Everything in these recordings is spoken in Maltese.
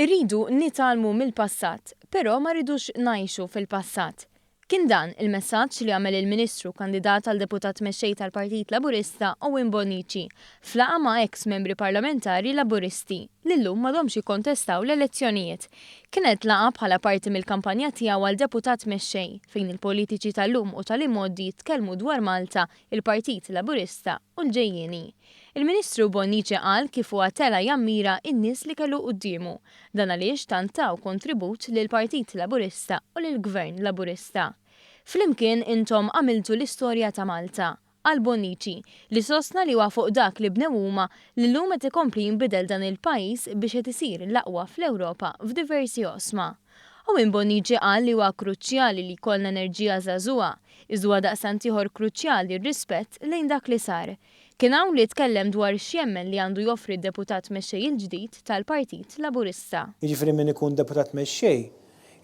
Irridu nitalmu mill-passat, però ma rridux ngħixu fil-passat. Kien dan il-messaġġ li għamel il-Ministru kandidat għal deputat mexxej tal-Partit Laburista Owen Bonnici f'laqgħa ma' ex-membri parlamentari Laburisti li llum m'għadhomx jikkontestaw l-elezzjonijiet. Kienet laqgħa bħala parti mill-kampanja tiegħu għal deputat mexxej fejn il-politiċi tal-lum u tal-imoddi tkellmu dwar Malta, il-Partit Laburista u l-ġejjieni. Il-Ministru Bonnici qal kif huwa tela jammira n-nies li kellu qudiemu, dan għaliex tant taw kontribut lill-Partit Laburista u lill-Gvern Laburista. Flimkien intom għamiltu l-istorja ta' Malta, għal Bonnici li sostna li huwa fuq dak li bnew huma li llum qed ikompli jinbidel dan il-pajjiż biex qed isir l-aqwa fl-Ewropa f'diversi oqsma. Owen Bonnici qal li huwa kruċjali li jkollna enerġija żagħżugħa, iżda daqstant ieħor kruċjali r-rispett lejn dak li sar. Kien hawn li tkellem dwar x'jemmen li għandu joffri d-deputat mexxej il-ġdid tal-Partit Laburista. Jiġifieri min ikun deputat mexxej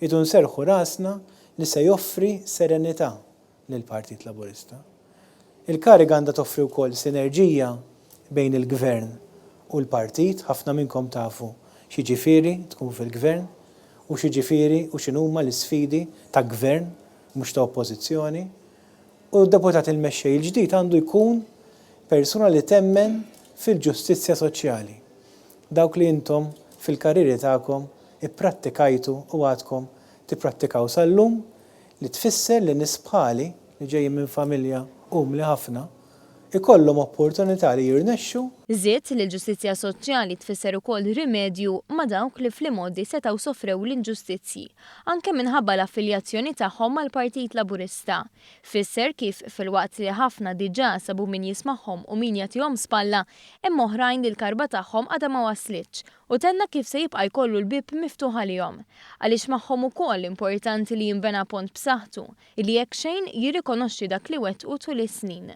idu nserħu rasna li se joffri serenità lill-Partit Laburista. Il-kariga għandha toffri wkoll sinerġija bejn il-Gvern u l-Partit, ħafna minnkom tafu x'jiġifieri tkun fil-Gvern u x'jiġifieri u x'inhuma l-isfidi ta' Gvern mhux ta' Oppożizzjoni. U d-deputat il-mexxej il-ġdid għandu jkun persuna li temmen fil-ġustizzja soċjali. Dawk li intom fil-karriri tagħkom ipprattikajtu u għadkom tipprattikaw sal-lum li tfisser li nies bħali li ġejjin minn familja umli ħafna ikollhom opportunità li jirnexxu. Żied li l-ġustizzja soċjali tfisser ukoll rimedju ma' dawk li fl-imoddi setgħu sofrew l-inġustizzji, anke minħabba l-affiljazzjoni tagħhom mal-Partit Laburista. Fisser kif fil-waqt li ħafna diġà sabu min jismagħhom u min jagħtihom spalla, hemm oħrajn li l-karba tagħhom għadha ma waslitx u tenna kif se jibqa' jkollu l-bib miftuħ għalihom. Għaliex magħhom ukoll importanti li jinbena pont b'saħħtu li jekk xejn jirrikonoxxi dak li wettqu tul is-snin.